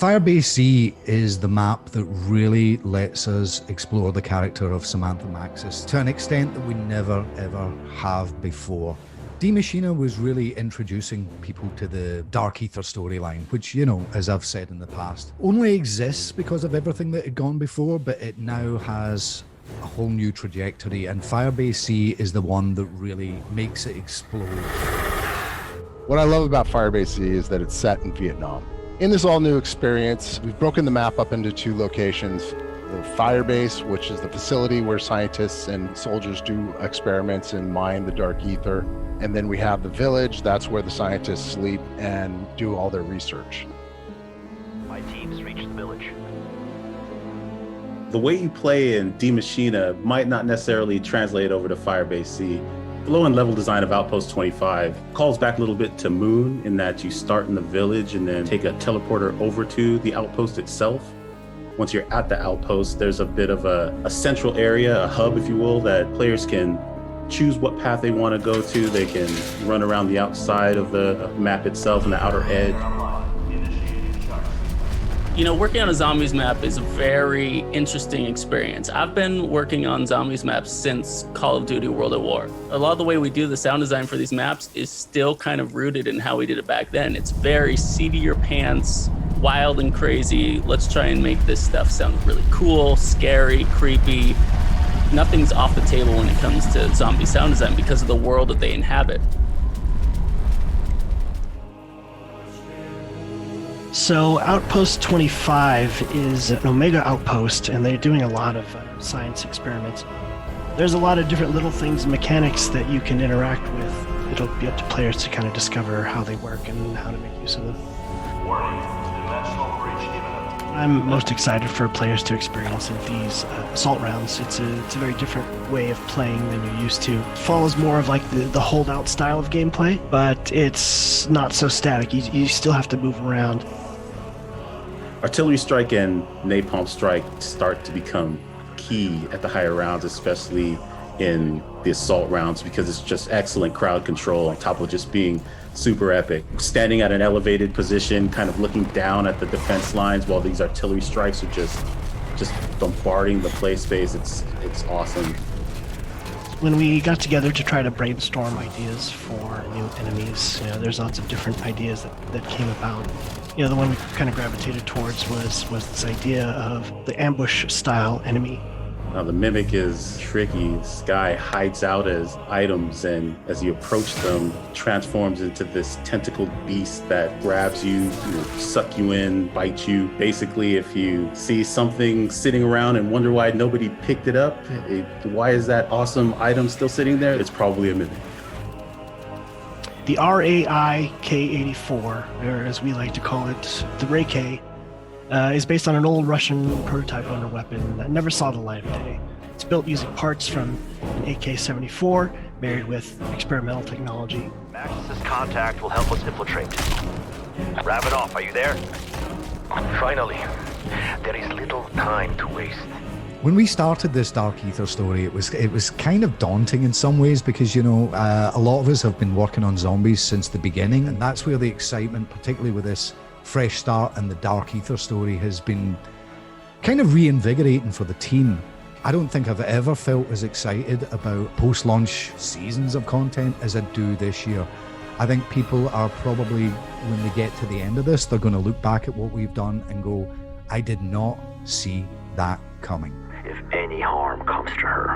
Firebase-Z is the map that really lets us explore the character of Samantha Maxis to an extent that we never ever have before. D Machina was really introducing people to the Dark Ether storyline, which, you know, as I've said in the past, only exists because of everything that had gone before, but it now has a whole new trajectory, and Firebase-Z is the one that really makes it explode. What I love about Firebase-Z is that it's set in Vietnam. In this all-new experience, we've broken the map up into two locations. The Firebase, which is the facility where scientists and soldiers do experiments and mine the dark ether. And then we have the village, that's where the scientists sleep and do all their research. My team's reached the village. The way you play in D Machina might not necessarily translate over to Firebase-Z. The low-end level design of Outpost 25 calls back a little bit to Moon in that you start in the village and then take a teleporter over to the outpost itself. Once you're at the outpost, there's a bit of a central area, a hub, if you will, that players can choose what path they want to go to. They can run around the outside of the map itself and the outer edge. You know, working on a zombies map is a very interesting experience. I've been working on zombies maps since Call of Duty World at War. A lot of the way we do the sound design for these maps is still kind of rooted in how we did it back then. It's very seat of your pants, wild and crazy. Let's try and make this stuff sound really cool, scary, creepy. Nothing's off the table when it comes to zombie sound design because of the world that they inhabit. So Outpost 25 is an Omega outpost, and they're doing a lot of science experiments. There's a lot of different little things and mechanics that you can interact with. It'll be up to players to kind of discover how they work and how to make use of them. Warning, dimensional breach imminent. I'm most excited for players to experience these assault rounds. It's a very different way of playing than you're used to. It follows more of like the holdout style of gameplay, but it's not so static. You still have to move around. Artillery strike and napalm strike start to become key at the higher rounds, especially in the assault rounds, because it's just excellent crowd control on top of just being super epic. Standing at an elevated position, kind of looking down at the defense lines while these artillery strikes are just bombarding the play space. It's awesome. When we got together to try to brainstorm ideas for new enemies, you know, there's lots of different ideas that came about. You know, the one we kind of gravitated towards was this idea of the ambush style enemy. Now the Mimic is tricky. This guy hides out as items, and as you approach them, transforms into this tentacled beast that grabs you, suck you in, bite you. Basically, if you see something sitting around and wonder why nobody picked it up, why is that awesome item still sitting there? It's probably a Mimic. The RAI-K84, or as we like to call it, the Ray-K, is based on an old Russian prototype wonder weapon that never saw the light of day. It's built using parts from an AK-74, married with experimental technology. Maxis' contact will help us infiltrate. Ravenoff, are you there? Finally. There is little time to waste. When we started this Dark Ether story, it was kind of daunting in some ways because, you know, a lot of us have been working on zombies since the beginning, and that's where the excitement, particularly with this fresh start and the Dark Ether story, has been kind of reinvigorating for the team. I don't think I've ever felt as excited about post-launch seasons of content as I do this year. I think people are probably, when they get to the end of this, they're going to look back at what we've done and go, I did not see that coming. If any harm comes to her,